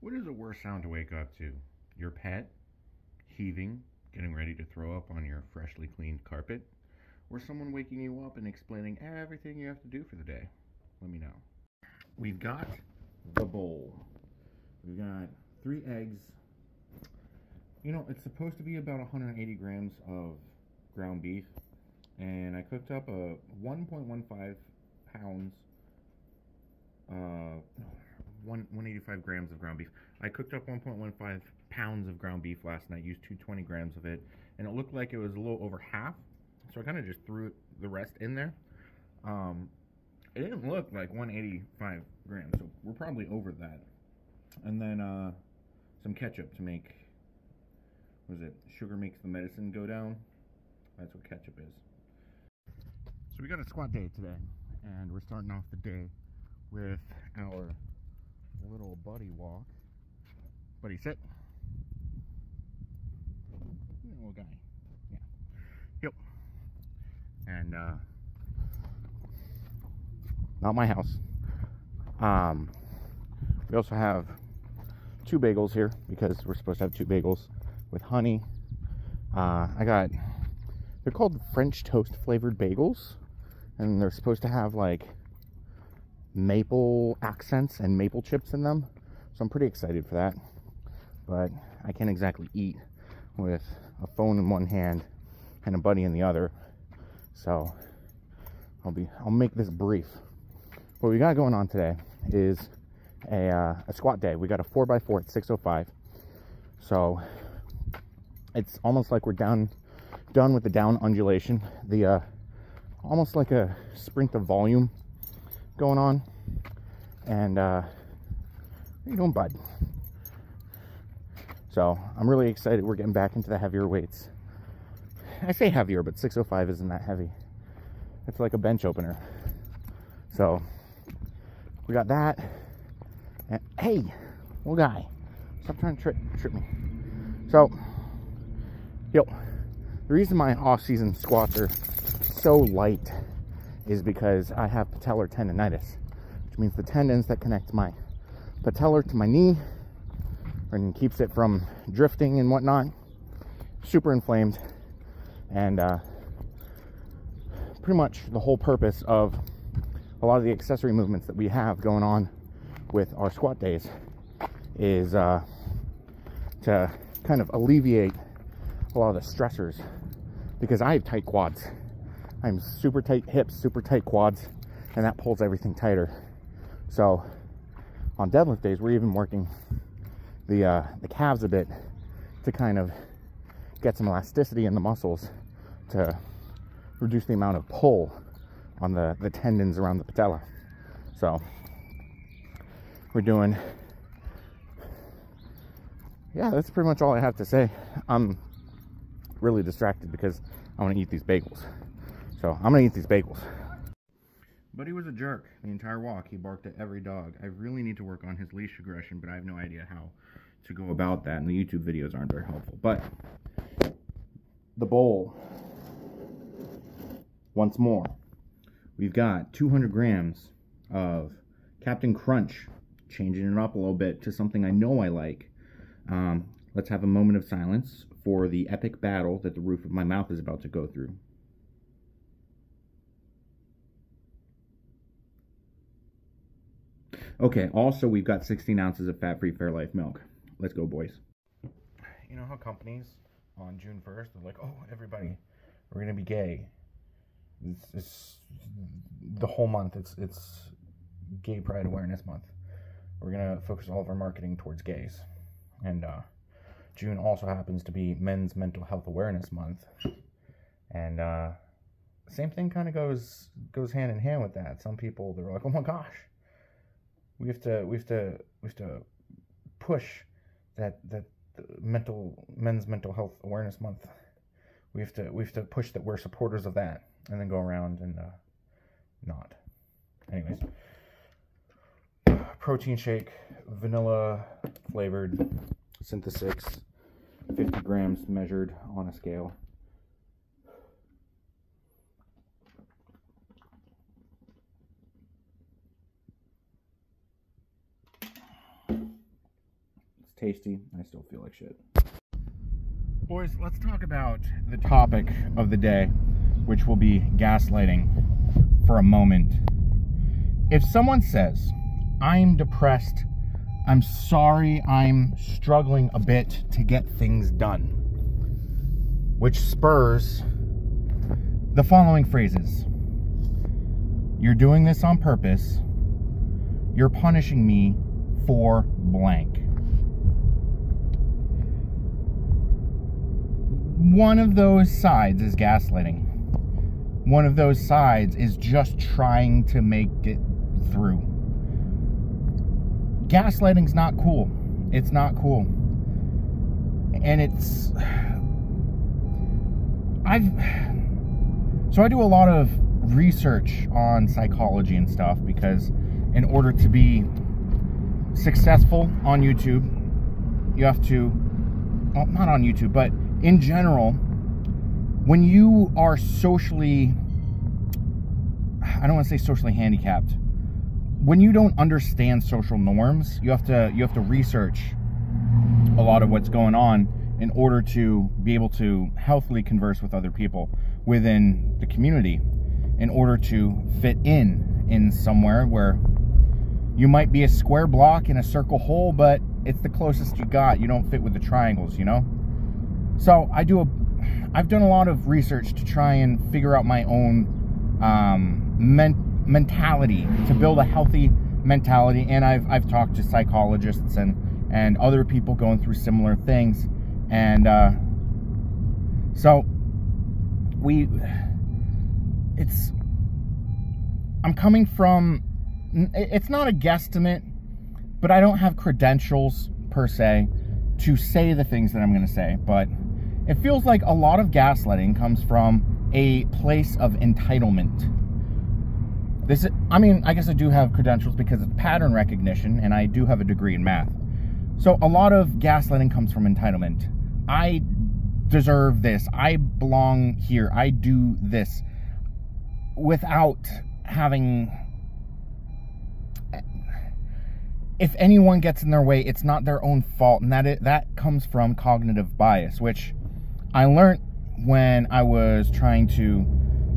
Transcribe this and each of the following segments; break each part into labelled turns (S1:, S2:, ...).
S1: What is the worst sound to wake up to? Your pet heaving, getting ready to throw up on your freshly cleaned carpet? Or someone waking you up and explaining everything you have to do for the day? Let me know. We've got the bowl. We've got 3 eggs. You know, it's supposed to be about 180 grams of ground beef. And I cooked up a 1.15 pounds, 185 grams of ground beef. I cooked up 1.15 pounds of ground beef last night, used 220 grams of it, and it looked like it was a little over half, so I kind of just threw the rest in there. It didn't look like 185 grams, so we're probably over that. And then some ketchup to make, what is it, sugar makes the medicine go down? That's what ketchup is. So we got a squat day today, and we're starting off the day with our little buddy walk. Buddy, sit. Little guy. Yeah. Yep. And not my house. We also have 2 bagels here because we're supposed to have 2 bagels with honey. They're called French toast flavored bagels, and they're supposed to have like maple accents and maple chips in them, so I'm pretty excited for that. But I can't exactly eat with a phone in one hand and a buddy in the other, so I'll make this brief. What we got going on today is a squat day. We got a 4x4 at 605, so it's almost like we're done with the down undulation, the almost like a sprint of volume going on. And how you doing, bud? So I'm really excited. We're getting back into the heavier weights. I say heavier, but 605 isn't that heavy. It's like a bench opener. So we got that. And, hey, little guy, stop trying to trip me. So, the reason my off-season squats are so light is because I have patellar tendonitis, which means the tendons that connect my patellar to my knee and keeps it from drifting and whatnot, super inflamed. And pretty much the whole purpose of a lot of the accessory movements that we have going on with our squat days is to kind of alleviate a lot of the stressors, because I have tight quads. I'm super tight hips, super tight quads, and that pulls everything tighter. So on deadlift days, we're even working the calves a bit to kind of get some elasticity in the muscles to reduce the amount of pull on the tendons around the patella. So we're doing, yeah, that's pretty much all I have to say. I'm really distracted because I want to eat these bagels. So I'm gonna eat these bagels. But he was a jerk the entire walk. He barked at every dog. I really need to work on his leash aggression, but I have no idea how to go about that, and the YouTube videos aren't very helpful. But the bowl, once more, we've got 200 grams of Captain Crunch, changing it up a little bit to something I know I like. Let's have a moment of silence for the epic battle that the roof of my mouth is about to go through. Okay, also we've got 16 ounces of fat-free Fairlife milk. Let's go, boys. You know how companies on June 1st are like, oh, everybody, we're going to be gay. It's the whole month. It's Gay Pride Awareness Month. We're going to focus all of our marketing towards gays. And June also happens to be Men's Mental Health Awareness Month. And same thing kind of goes hand in hand with that. Some people, they're like, oh my gosh, we have to push that Men's Mental Health Awareness Month. We have to push that we're supporters of that, and then go around and not. Anyways, protein shake, vanilla flavored, Synthesis, 50 grams measured on a scale. tasty. I still feel like shit. Boys, let's talk about the topic of the day, which will be gaslighting for a moment. If someone says, I'm depressed, I'm sorry, I'm struggling a bit to get things done, which spurs the following phrases. You're doing this on purpose. You're punishing me for blank. One of those sides is gaslighting. One of those sides is just trying to make it through. Gaslighting's not cool. It's not cool. And it's... So I do a lot of research on psychology and stuff, because in order to be successful on YouTube, you have to... Well, not on YouTube, but in general, when you are socially... I don't want to say socially handicapped. When you don't understand social norms, you have to research a lot of what's going on in order to be able to healthily converse with other people within the community, in order to fit in somewhere where you might be a square block in a circle hole, but it's the closest you got. You don't fit with the triangles, you know? So I've done a lot of research to try and figure out my own mentality, to build a healthy mentality, and I've talked to psychologists and other people going through similar things, and so I'm coming from, it's not a guesstimate, but I don't have credentials per se to say the things that I'm going to say, but it feels like a lot of gaslighting comes from a place of entitlement. I guess I do have credentials because it's pattern recognition, and I do have a degree in math. So a lot of gaslighting comes from entitlement. I deserve this. I belong here. I do this. Without having... If anyone gets in their way, it's not their own fault, and that comes from cognitive bias, which I learned when I was trying to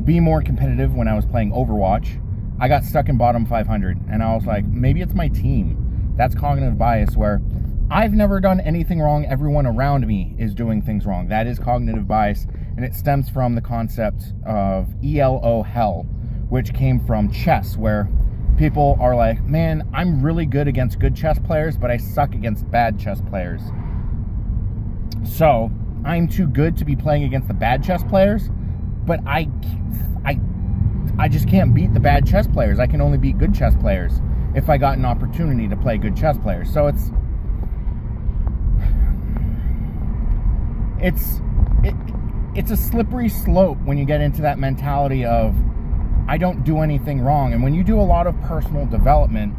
S1: be more competitive when I was playing Overwatch. I got stuck in bottom 500, and I was like, maybe it's my team. That's cognitive bias, where I've never done anything wrong. Everyone around me is doing things wrong. That is cognitive bias, and it stems from the concept of ELO hell, which came from chess, where people are like, man, I'm really good against good chess players, but I suck against bad chess players. So I'm too good to be playing against the bad chess players, but I just can't beat the bad chess players. I can only beat good chess players if I got an opportunity to play good chess players. So it's a slippery slope when you get into that mentality of, I don't do anything wrong. And when you do a lot of personal development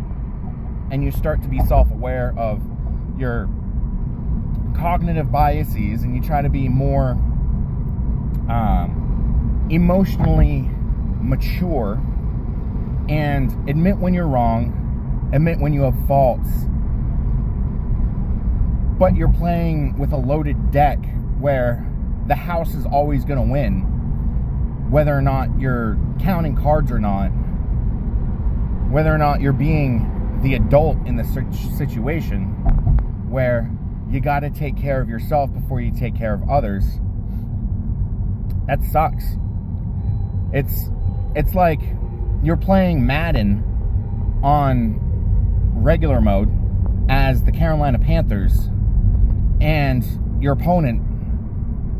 S1: and you start to be self-aware of your cognitive biases, and you try to be more emotionally mature and admit when you're wrong, admit when you have faults, but you're playing with a loaded deck where the house is always going to win, whether or not you're counting cards or not, whether or not you're being the adult in the situation, where you got to take care of yourself before you take care of others. That sucks. It's like you're playing Madden on regular mode as the Carolina Panthers, and your opponent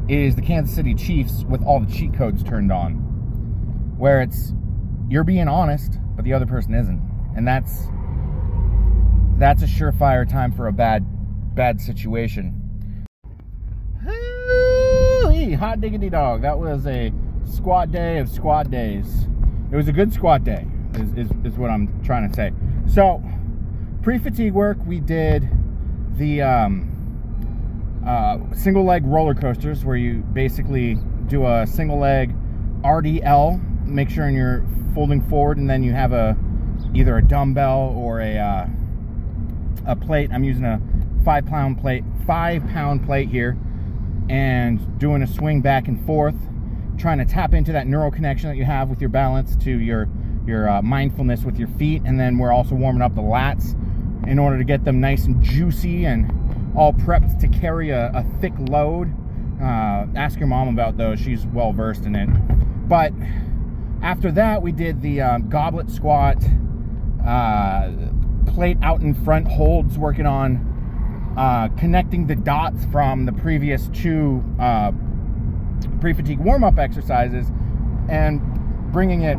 S1: is the Kansas City Chiefs with all the cheat codes turned on, where you're being honest, but the other person isn't. And that's a surefire time for a bad situation. Hoo-wee, hot diggity dog. That was a squat day of squat days. It was a good squat day, is what I'm trying to say. So, pre-fatigue work, we did the single leg roller coasters, where you basically do a single leg RDL, make sure you're folding forward, and then you have either a dumbbell or a plate. I'm using a 5-pound plate here, and doing a swing back and forth, trying to tap into that neural connection that you have with your balance to your mindfulness with your feet. And then we're also warming up the lats in order to get them nice and juicy and all prepped to carry a thick load. Ask your mom about those, she's well versed in it. But after that, we did the goblet squat, plate out in front holds, working on connecting the dots from the previous 2 pre-fatigue warm-up exercises and bringing it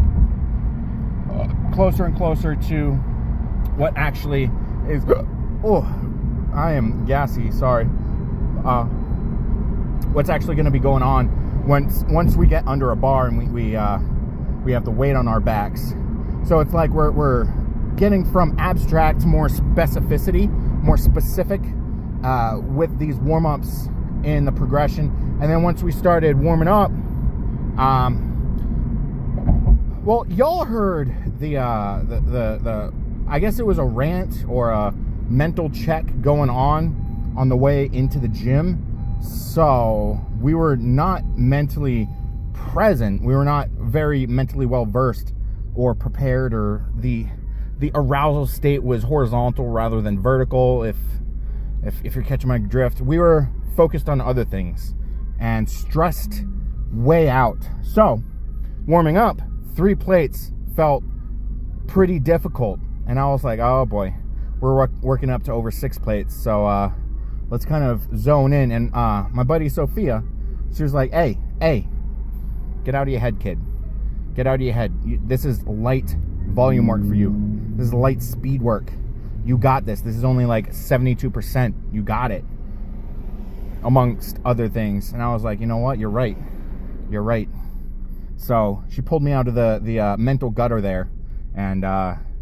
S1: closer and closer to what actually is. Oh, I am gassy, sorry. What's actually going to be going on once we get under a bar and we have the weight on our backs. So it's like we're getting from abstract to more specificity, more specific with these warm-ups in the progression. And then once we started warming up, well, y'all heard the I guess it was a rant or a mental check going on the way into the gym. So we were not mentally present. We were not very mentally well versed or prepared, or the arousal state was horizontal rather than vertical, if you're catching my drift. We were focused on other things and stressed way out. So warming up, 3 plates felt pretty difficult, and I was like, oh boy, we're working up to over 6 plates. So let's kind of zone in. And my buddy Sophia, she was like, hey, get out of your head, kid. Get out of your head. This is light volume work for you. This is light speed work. You got this. This is only like 72%. You got it. Amongst other things. And I was like, you know what? You're right. You're right. So she pulled me out of the mental gutter there, and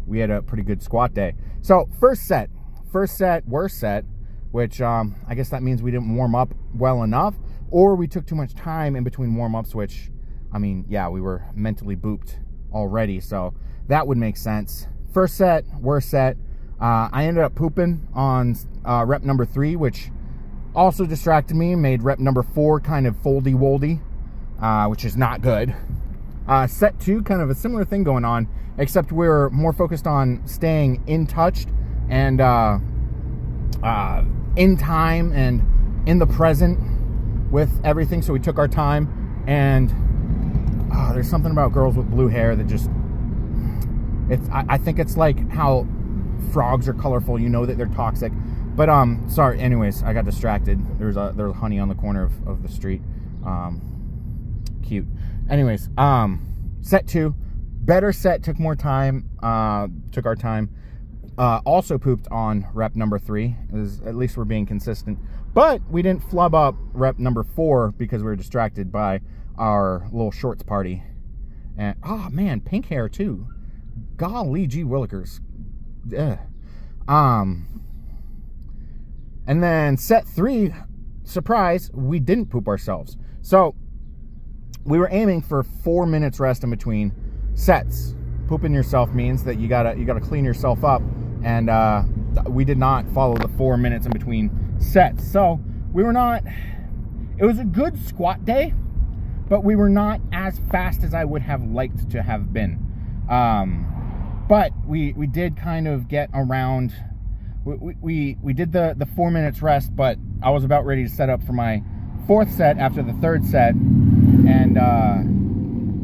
S1: we had a pretty good squat day. So first set, worst set, which I guess that means we didn't warm up well enough, or we took too much time in between warm-ups, which, I mean, yeah, we were mentally booped already, so that would make sense. First set, worst set. I ended up pooping on rep number 3, which also distracted me, made rep number 4 kind of foldy-woldy, which is not good. Set 2, kind of a similar thing going on, except we're more focused on staying in touch and in time and in the present with everything. So we took our time, and there's something about girls with blue hair that just, I think it's like how frogs are colorful, you know that they're toxic. But sorry, anyways, I got distracted. There's honey on the corner of the street. Cute. Anyways, set 2, better set, took more time, took our time. Also pooped on rep number 3. At least we're being consistent. But we didn't flub up rep number 4 because we were distracted by our little shorts party. And oh man, pink hair too. Golly gee willikers. Ugh. And then set 3, surprise, we didn't poop ourselves. So we were aiming for 4 minutes rest in between sets. Pooping yourself means that you gotta clean yourself up, and we did not follow the 4 minutes in between sets. So we were not, it was a good squat day, but we were not as fast as I would have liked to have been. But we did kind of get around. We did the 4 minutes rest, but I was about ready to set up for my 4th set after the 3rd set, and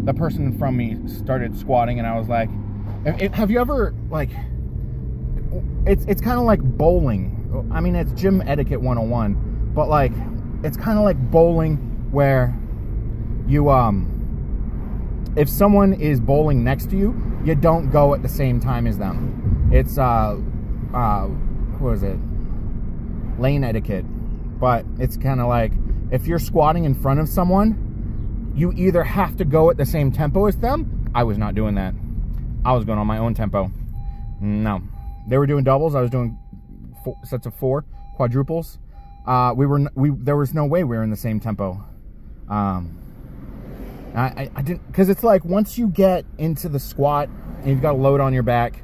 S1: the person in front of me started squatting, and I was like, have you ever, like, it's kind of like bowling. I mean, it's gym etiquette 101, but like, it's kind of like bowling where you, if someone is bowling next to you, you don't go at the same time as them. It's, what is it? Lane etiquette. But it's kind of like, if you're squatting in front of someone, you either have to go at the same tempo as them. I was not doing that. I was going on my own tempo. No. They were doing doubles. I was doing sets of 4, quadruples. There was no way we were in the same tempo. I didn't, because it's like, once you get into the squat and you've got a load on your back,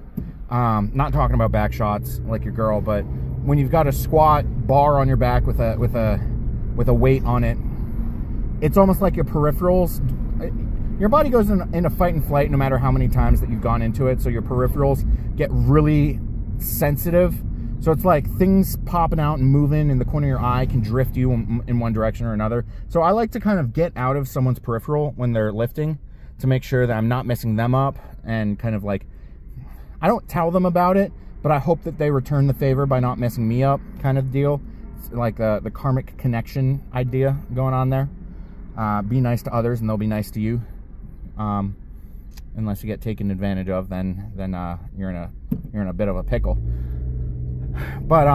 S1: not talking about back shots like your girl, but
S2: when you've got a squat bar on your back with a weight on it, it's almost like your peripherals, your body goes in a fight and flight no matter how many times that you've gone into it. So your peripherals get really sensitive. So it's like things popping out and moving in the corner of your eye can drift you in one direction or another. So I like to kind of get out of someone's peripheral when they're lifting to make sure that I'm not messing them up, and kind of like, I don't tell them about it, but I hope that they return the favor by not messing me up, kind of deal. It's like the karmic connection idea going on there. Be nice to others and they'll be nice to you. Unless you get taken advantage of, then you're in a bit of a pickle. But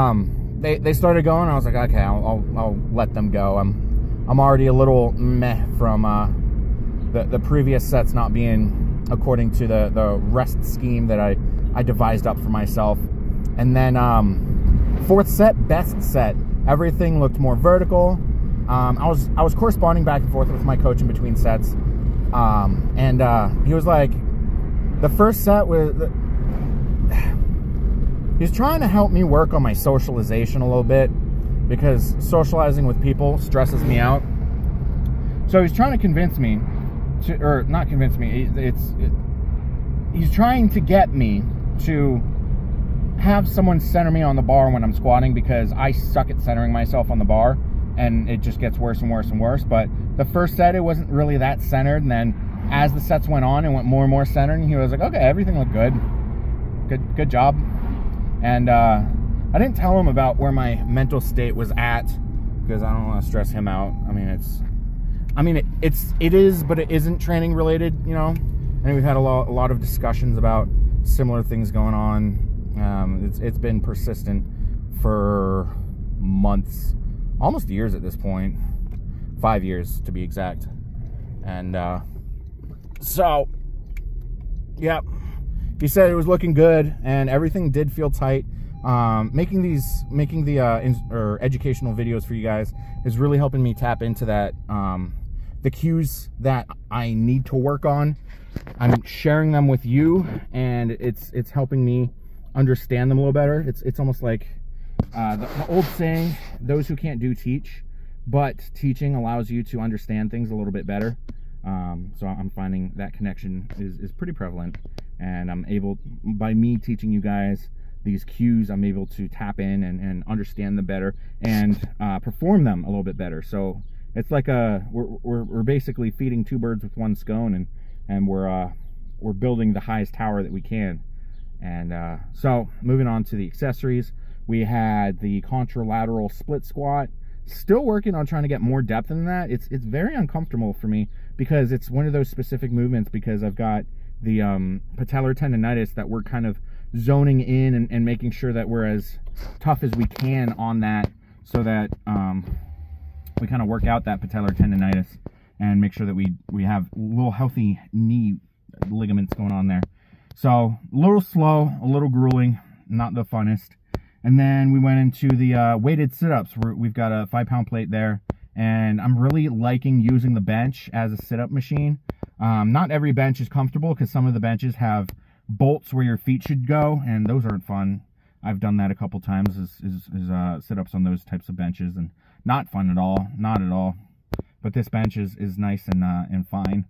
S2: they started going. I was like, okay, I'll let them go. I'm already a little meh from the previous sets not being according to the rest scheme that I devised up for myself. And then fourth set, best set. Everything looked more vertical. I was corresponding back and forth with my coach in between sets, and he was like, the first set was. He's trying to help me work on my socialization a little bit, because socializing with people stresses me out. So he's trying to convince me to, or not convince me, he's trying to get me to have someone center me on the bar when I'm squatting, because I suck at centering myself on the bar, and it just gets worse and worse and worse. But the first set, it wasn't really that centered, and then as the sets went on, it went more and more centered, and he was like, okay, everything looked good. Good job. And I didn't tell him about where my mental state was at, because I don't want to stress him out. I mean, it is, but it isn't training related, you know. And we've had a lot of discussions about similar things going on. It's been persistent for months, almost years at this point, 5 years to be exact. And so, yeah. He said it was looking good, and everything did feel tight. Making the educational videos for you guys is really helping me tap into that, the cues that I need to work on. I'm sharing them with you, and it's helping me understand them a little better. It's almost like the old saying, "Those who can't do teach," but teaching allows you to understand things a little bit better. So I'm finding that connection is pretty prevalent. And I'm able, by me teaching you guys these cues, I'm able to tap in and understand them better, and perform them a little bit better. So it's like we're basically feeding two birds with one stone, and we're building the highest tower that we can. And so moving on to the accessories, we had the contralateral split squat. Still working on trying to get more depth in that. It's very uncomfortable for me, because it's one of those specific movements, because I've got the patellar tendonitis that we're kind of zoning in and making sure that we're as tough as we can on that, so that we kind of work out that patellar tendonitis and make sure that we have little healthy knee ligaments going on there. So a little slow, a little grueling, not the funnest. And then we went into the weighted sit-ups. We've got a 5-pound plate there, and I'm really liking using the bench as a sit-up machine. Not every bench is comfortable, because some of the benches have bolts where your feet should go, and those aren't fun. I've done that a couple times, is sit-ups on those types of benches, and not fun at all, not at all. But this bench is nice and fine.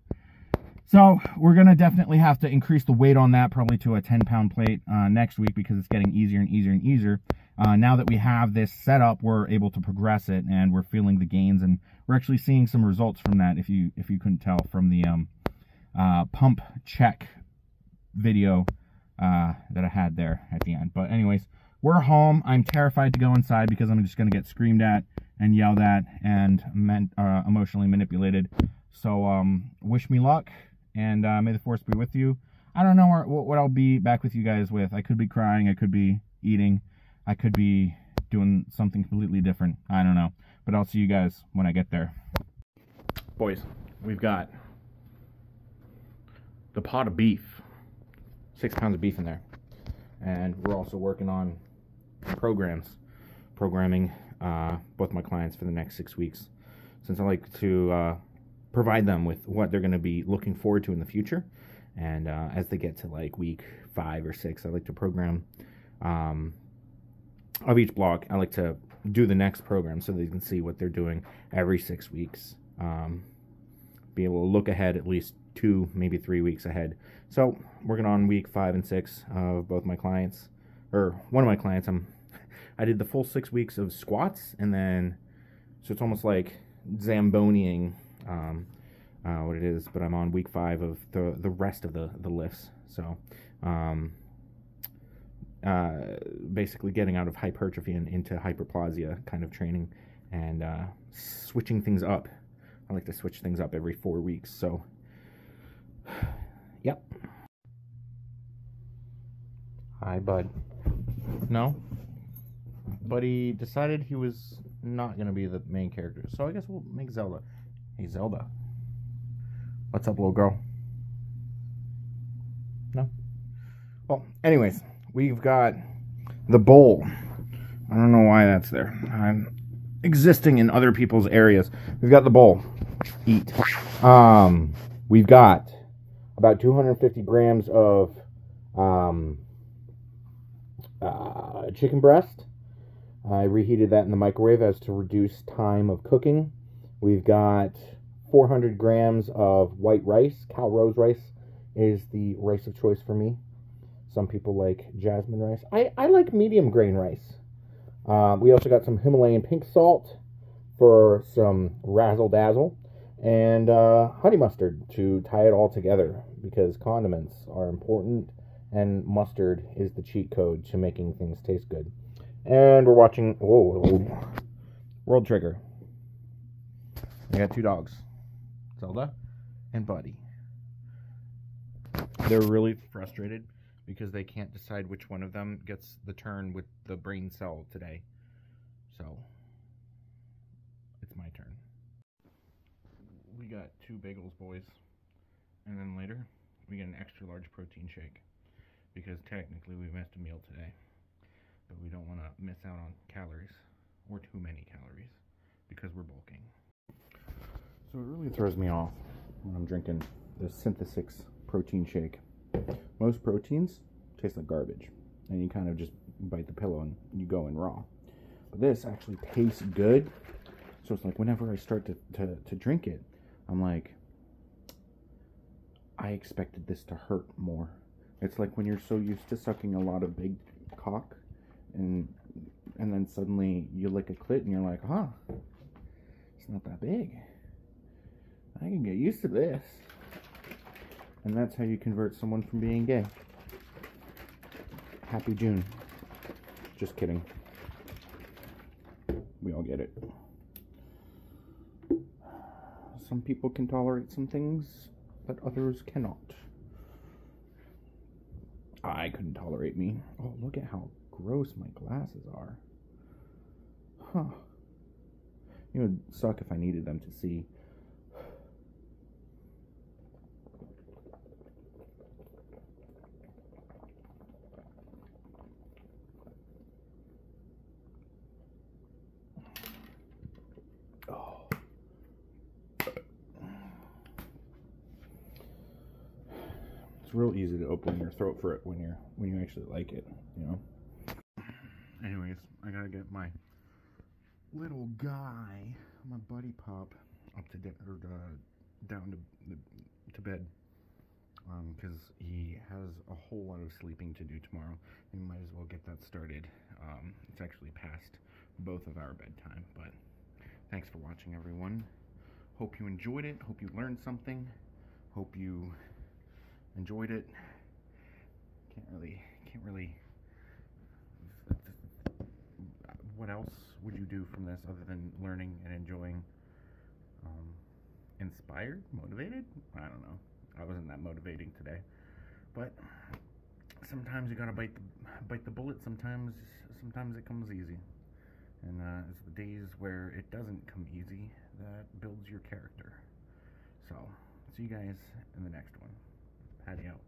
S2: So we're gonna definitely have to increase the weight on that, probably to a 10-pound plate next week, because it's getting easier and easier and easier. Now that we have this setup, we're able to progress it, and we're feeling the gains, and we're actually seeing some results from that. If you couldn't tell from the pump check video that I had there at the end. But anyways, we're home. I'm terrified to go inside, because I'm just gonna get screamed at and yelled at and emotionally manipulated. So wish me luck, and may the force be with you. I don't know what I'll be back with you guys with. I could be crying, I could be eating, I could be doing something completely different. I don't know, but I'll see you guys when I get there. Boys, we've got the pot of beef, 6 pounds of beef in there, and we're also working on programming both my clients for the next 6 weeks, since I like to provide them with what they're going to be looking forward to in the future. And as they get to like week 5 or 6, I like to program of each block, I like to do the next program so they can see what they're doing every 6 weeks. Be able to look ahead at least 2, maybe 3 weeks ahead. So working on week 5 and 6 of both my clients, or one of my clients. I did the full 6 weeks of squats, and then so it's almost like Zamboniing what it is, but I'm on week 5 of the rest of the lifts. So basically getting out of hypertrophy and into hyperplasia kind of training, and switching things up. I like to switch things up every 4 weeks. So yep. Hi, bud. No? But he decided he was not going to be the main character. So I guess we'll make Zelda. Hey, Zelda. What's up, little girl? No? Well, anyways, we've got the bowl. I don't know why that's there. I'm existing in other people's areas. We've got the bowl. Eat. We've got about 250 grams of chicken breast. I reheated that in the microwave as to reduce time of cooking. We've got 400 grams of white rice. Cal Rose rice is the rice of choice for me. Some people like jasmine rice. I like medium grain rice. We also got some Himalayan pink salt for some razzle dazzle, and honey mustard to tie it all together, because condiments are important and mustard is the cheat code to making things taste good. And we're watching World Trigger. I got 2 dogs, Zelda and Buddy. They're really frustrated because they can't decide which one of them gets the turn with the brain cell today. So it's my turn. We got 2 bagels, boys, and then later we get an extra large protein shake, because technically we missed a meal today, but we don't want to miss out on calories, or too many calories, because we're bulking. So it really throws me off when I'm drinking the Synthesix protein shake. Most proteins taste like garbage, and you kind of just bite the pillow and you go in raw. But this actually tastes good, so it's like whenever I start to drink it, I'm like, I expected this to hurt more. It's like when you're so used to sucking a lot of big cock, and then suddenly you lick a clit and you're like, huh, it's not that big. I can get used to this. And that's how you convert someone from being gay. Happy June. Just kidding. We all get it. Some people can tolerate some things that others cannot. I couldn't tolerate me. Oh, look at how gross my glasses are. Huh. It would suck if I needed them to see. It's real easy to open your throat for it when you actually like it, you know. Anyways, I gotta get my little guy, my buddy pup, up to down to bed, because he has a whole lot of sleeping to do tomorrow. We might as well get that started. It's actually past both of our bedtime, but thanks for watching, everyone. Hope you enjoyed it. Hope you learned something. Hope you enjoyed it. Can't really. What else would you do from this other than learning and enjoying? Inspired? Motivated? I don't know. I wasn't that motivating today. But sometimes you gotta bite the bullet. Sometimes it comes easy. And it's the days where it doesn't come easy that builds your character. So, see you guys in the next one. Patty out.